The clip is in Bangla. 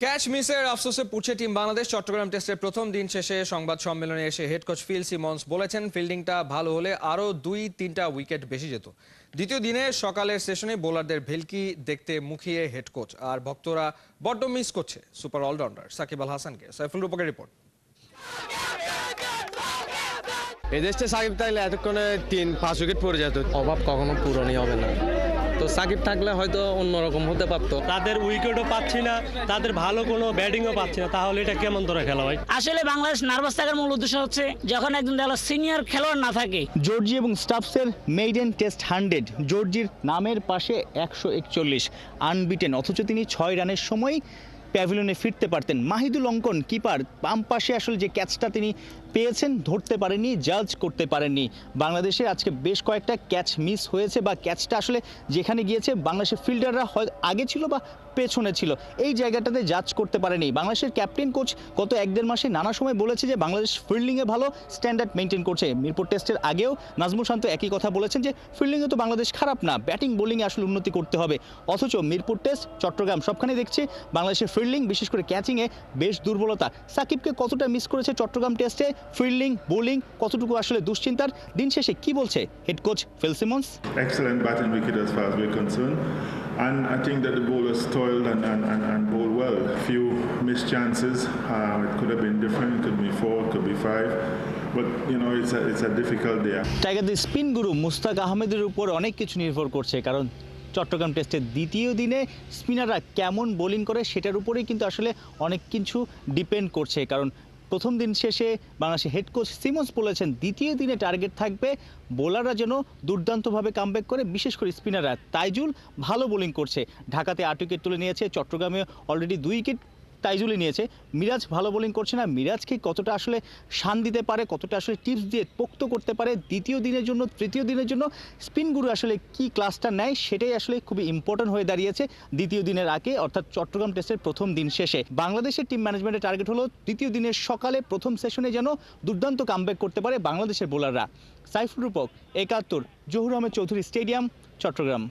ক্যাচ মিসের আফসোসে পুড়ছে টিম বাংলাদেশ। চট্টগ্রাম টেস্টের প্রথম দিন শেষে সংবাদ সম্মেলনে এসে হেড কোচ ফিল সিমন্স বলেছেন ফিল্ডিংটা ভালো হলে আরও 2-3টা উইকেট বেশি যেত। দ্বিতীয় দিনে সকালের সেশনে বোলারদের ভেলকি দেখতে মুখিয়ে হেড কোচ, আর ভক্তরা বড্ড মিস করছে সুপার অলরাউন্ডার সাকিব আল হাসানকে। সাইফুল রূপকের রিপোর্ট। এই দেশে সাকিব থাকলে এতক্ষণে 3-5 উইকেট পড়ে যেত। অভাব কখনো পূরণই হবে না, তো সাকিব থাকলে হয়তো অন্যরকম হতে পারতো। তাদের উইকেটও পাচ্ছি না, তাদের ভালো কোনো ব্যাটিংও পাচ্ছি না, তাহলে এটা কেমন ধরে খেলা হয়? আসলে বাংলাদেশ নার্ভাস থাকার মূল উদ্দেশ্য হচ্ছে যখন একজন সিনিয়র খেলোয়াড় না থাকে। জর্জি এবং স্টাফসের মেইডেন টেস্ট 100, জর্জির নামের পাশে 141 আনবিটেন, অথচ তিনি 6 রানের সময় প্যাভিলিয়নে ফিরতে পারতেন। মাহিদুল অঙ্কন কিপার বাম পাশে আসলে যে ক্যাচটা তিনি পেয়েছেন ধরতে পারেননি, জাজ করতে পারেননি। বাংলাদেশের আজকে বেশ কয়েকটা ক্যাচ মিস হয়েছে, বা ক্যাচটা আসলে যেখানে গিয়েছে বাংলাদেশের ফিল্ডাররা হয় আগে ছিল বা পেছনে ছিল, এই জায়গাটাতে জাজ করতে পারেনি। বাংলাদেশের ক্যাপ্টেন কোচ গত 1-1.5 মাসে নানা সময় বলেছে যে বাংলাদেশ ফিল্ডিংয়ে ভালো স্ট্যান্ডার্ড মেনটেন করছে। মিরপুর টেস্টের আগেও নাজমুল শান্ত একই কথা বলেছেন যে ফিল্ডিংয়ে তো বাংলাদেশ খারাপ না, ব্যাটিং বোলিংয়ে আসলে উন্নতি করতে হবে। অথচ মিরপুর টেস্ট, চট্টগ্রাম সবখানে দেখছি বাংলাদেশের ফিল্ডিং, বিশেষ করে ক্যাচিংয়ে বেশ দুর্বলতা। সাকিবকে কতটা মিস করেছে চট্টগ্রাম টেস্টে, ফিল্ডিং বোলিং কতটুকু আসলে দুশ্চিন্তার? দিন শেষে কি বলছে head coach Phil Simmons? Excellent batting wicket as far as we're concerned, and I think that the bowlers toiled and bowled well. Few missed chances. It could have been different. It could be 4, it could be 5. But you know, it's a difficult day. টাইগারদের স্পিন গুরু মুস্তাক আহমেদের উপর অনেক কিছু নির্ভর করছে, কারণ চট্টগ্রাম টেস্টের দ্বিতীয় দিনে স্পিনাররা কেমন বোলিং করে সেটার উপরেই কিন্তু আসলে অনেক কিছু ডিপেন্ড করছে। কারণ প্রথম দিন শেষে বাংলাদেশের হেড কোচ সিমন্স বলেছেন দ্বিতীয় দিনে টার্গেট থাকবে বোলাররা যেন দুর্দান্তভাবে কামব্যাক করে, বিশেষ করে স্পিনাররা। তাইজুল ভালো বোলিং করছে, ঢাকাতে 8 উইকেট তুলে নিয়েছে, চট্টগ্রামে অলরেডি 2 উইকেট তাইজুলই নিয়েছে। মিরাজ ভালো বোলিং করছে না, মিরাজকে কতটা আসলে শান দিতে পারে, কতটা আসলে টিপস দিয়ে পোক্ত করতে পারে দ্বিতীয় দিনের জন্য, তৃতীয় দিনের জন্য স্পিন গুরু আসলে কি ক্লাসটা নেয়, সেটাই আসলে খুবই ইম্পর্টেন্ট হয়ে দাঁড়িয়েছে দ্বিতীয় দিনের আগে, অর্থাৎ চট্টগ্রাম টেস্টের প্রথম দিন শেষে। বাংলাদেশের টিম ম্যানেজমেন্টের টার্গেট হলো দ্বিতীয় দিনের সকালে প্রথম সেশনে যেন দুর্দান্ত কামব্যাক করতে পারে বাংলাদেশের বোলাররা। সাইফুল রূপক, 71, জহুর আহমেদ চৌধুরী স্টেডিয়াম, চট্টগ্রাম।